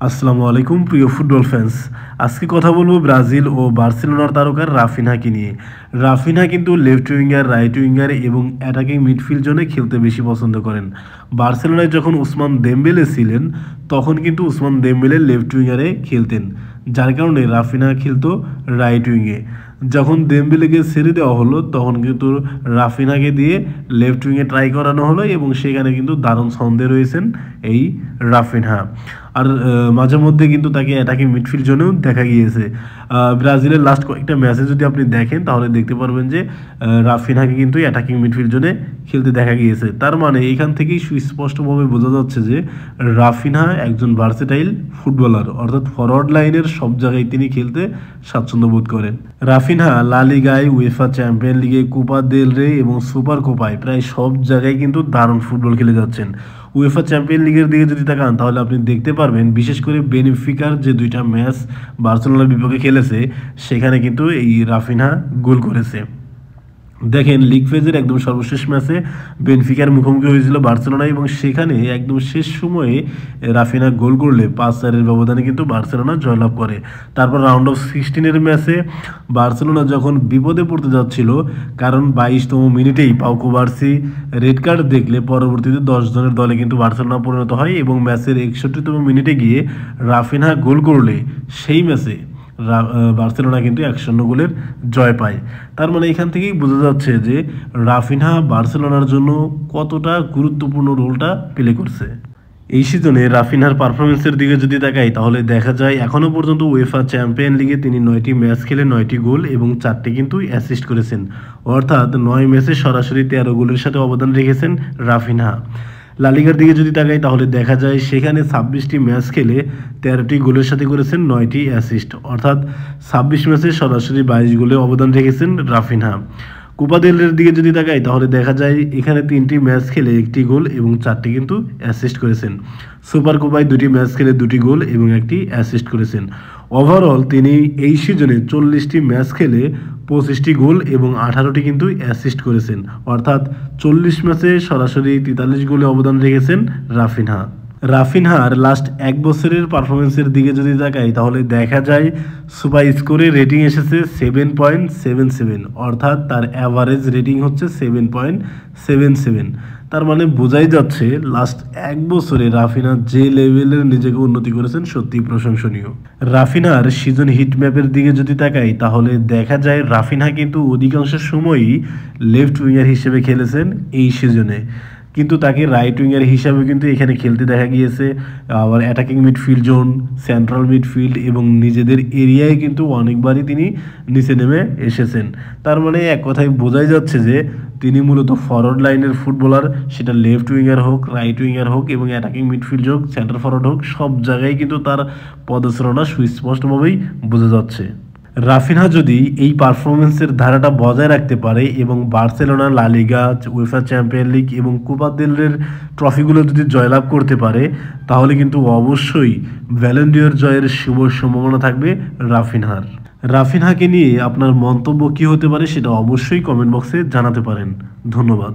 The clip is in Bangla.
আসসালামু আলাইকুম প্রিয় ফুটবল ফ্যান্স। আজকে কথা বলবো ব্রাজিল ও বার্সেলোনার তারকা রাফিনহাকে নিয়ে। রাফিনহা কিন্তু লেফট উইঙ্গার, রাইট উইঙ্গার এবং অ্যাটাকিং মিডফিল্ড জোনে খেলতে বেশি পছন্দ করেন। বার্সেলোনায় যখন ওসমান দেমবেলে ছিলেন তখন কিন্তু ওসমান দেমবেলে লেফট উইঙ্গারে খেলতেন, যার কারণে রাফিনহা খেলতো রাইট উইঙ্গে। যখন দেমবেলেকে ছেড়ে দেওয়া হলো তখন কিন্তু রাফিনহাকে দিয়ে লেফট উইংয়ে ট্রাই করানো হলো এবং সেখানে কিন্তু দারুণ ছন্দে রয়েছেন এই রাফিনহা। আর মাঝে মধ্যে কিন্তু তাকে অ্যাটাকিং মিডফিল্ড জোনেও দেখা গিয়েছে। ব্রাজিলের লাস্ট কয়েকটা ম্যাচে যদি আপনি দেখেন তাহলে দেখতে পারবেন যে রাফিনহাকে কিন্তু অ্যাটাকিং মিডফিল্ড জোনে খেলতে দেখা গিয়েছে। তার মানে এখান থেকেই সুস্পষ্টভাবে বোঝা যাচ্ছে যে রাফিনহা একজন ভার্সেটাইল ফুটবলার, অর্থাৎ ফরওয়ার্ড লাইনের সব জায়গায় তিনি খেলতে স্বাচ্ছন্দ্য বোধ করেন। রাফিনহা লা লিগায়, উয়েফা চ্যাম্পিয়ন লিগে, কোপা দেল রে এবং সুপার কোপায় প্রায় সব জায়গায় কিন্তু দারুণ ফুটবল খেলে যাচ্ছেন। উয়েফা চ্যাম্পিয়ন লিগের দিকে যদি তাকান তাহলে আপনি দেখতে পারবেন বিশেষ করে বেনিফিকার যে দুইটা ম্যাচ বার্সেলোনার বিপক্ষে খেলেছে সেখানে কিন্তু এই রাফিনহা গোল করেছে। দেখেন লিগ ফেজের একদম সর্বশেষ ম্যাচে বেনফিকার মুখোমুখি হয়েছিল বার্সেলোনা এবং সেখানে একদম শেষ সময়ে রাফিনহা গোল করলে 5-4 ব্যবধানে কিন্তু বার্সেলোনা জয়লাভ করে। তারপর রাউন্ড অফ 16-এর ম্যাচে বার্সেলোনা যখন বিপদে পড়তে যাচ্ছিল, কারণ 22তম মিনিটেই পাউ কুবার্সি রেড কার্ড দেখলে পরবর্তীতে 10 জনের দলে কিন্তু বার্সেলোনা পরিণত হয় এবং ম্যাচের 61তম মিনিটে গিয়ে রাফিনহা গোল করলে সেই ম্যাচে বার্সেলোনা কিন্তু 1-0 গোলের জয় পায়। তার মানে এখান থেকেই বোঝা যাচ্ছে যে রাফিনহা বার্সেলোনার জন্য কতটা গুরুত্বপূর্ণ রোলটা প্লে করছে। এই সিজনে রাফিনহার পারফরমেন্সের দিকে যদি তাকাই তাহলে দেখা যায় এখনও পর্যন্ত উয়েফা চ্যাম্পিয়ন লিগে তিনি 9টি ম্যাচ খেলে 9টি গোল এবং 4টি কিন্তু অ্যাসিস্ট করেছেন, অর্থাৎ 9 ম্যাচে সরাসরি 13 গোলের সাথে অবদান রেখেছেন রাফিনহা। লা লিগার দিকে যদি তাকাই তাহলে দেখা যায় সেখানে 26টি ম্যাচ খেলে 13টি গোলের সাথে করেছেন 9টি অ্যাসিস্ট, অর্থাৎ 26 ম্যাচে সরাসরি 22 গোলে অবদান রেখেছেন রাফিনহা। কোপা দেল রের দিকে যদি তাকাই তাহলে দেখা যায় এখানে 3টি ম্যাচ খেলে 1টি গোল এবং 4টি কিন্তু অ্যাসিস্ট করেছেন। সুপার কোপায় 2টি ম্যাচ খেলে 2টি গোল এবং 1টি অ্যাসিস্ট করেছেন। ওভারঅল তিনি এই সিজনে 40টি ম্যাচ খেলে 25টি গোল এবং 18টি কিন্তু অ্যাসিস্ট করেছেন, অর্থাৎ 40 ম্যাচে সরাসরি 43 গোলে অবদান রেখেছেন রাফিনহা। রাফিনহার লাস্ট 1 বছরের পারফরমেন্সের দিকে যদি তাকাই তাহলে দেখা যায় সুপার স্কোরে রেটিং এসেছে 7.77, অর্থাৎ তার অ্যাভারেজ রেটিং হচ্ছে 7.77। তার মানে বোঝাই যাচ্ছে লাস্ট 1 বছরে রাফিনহা যে লেভেলের নিজেকে উন্নতি করেছেন সত্যিই প্রশংসনীয়। রাফিনহার সিজন হিট ম্যাপের দিকে যদি তাকাই তাহলে দেখা যায় রাফিনহা কিন্তু অধিকাংশ সময়ই লেফট উইঙ্গার হিসেবে খেলেছেন এই সিজনে, কিন্তু তাকে রাইট উইঙ্গার হিসাবে কিন্তু এখানে খেলতে দেখা গিয়েছে। আবার attacking midfield zone, central midfield এবং নিজেদের এরিয়ায় কিন্তু অনেকবারই তিনি নিচে নেমে এসেছেন। তার মানে এক কথায় বোঝাই যাচ্ছে যে তিনি মূলত ফরওয়ার্ড লাইনের ফুটবলার, সেটা লেফট উইঙ্গার হোক, রাইট উইঙ্গার হোক এবং অ্যাটাকিং মিডফিল্ড হোক, সেন্টার ফরওয়ার্ড হোক, সব জায়গায় কিন্তু তার পদচারণা সুস্পষ্টভাবেই বোঝা যাচ্ছে। রাফিনহা যদি এই পারফরমেন্সের ধারাটা বজায় রাখতে পারে এবং বার্সেলোনা, লা লিগা, উয়েফা চ্যাম্পিয়ন লিগ এবং কোপা দেল রের ট্রফিগুলো যদি জয়লাভ করতে পারে তাহলে কিন্তু অবশ্যই ব্যালন ডি'র জয়ের শুভ সম্ভাবনা থাকবে রাফিনহার। রাফিনহাকে নিয়ে আপনার মন্তব্য কী হতে পারে সেটা অবশ্যই কমেন্ট বক্সে জানাতে পারেন। ধন্যবাদ।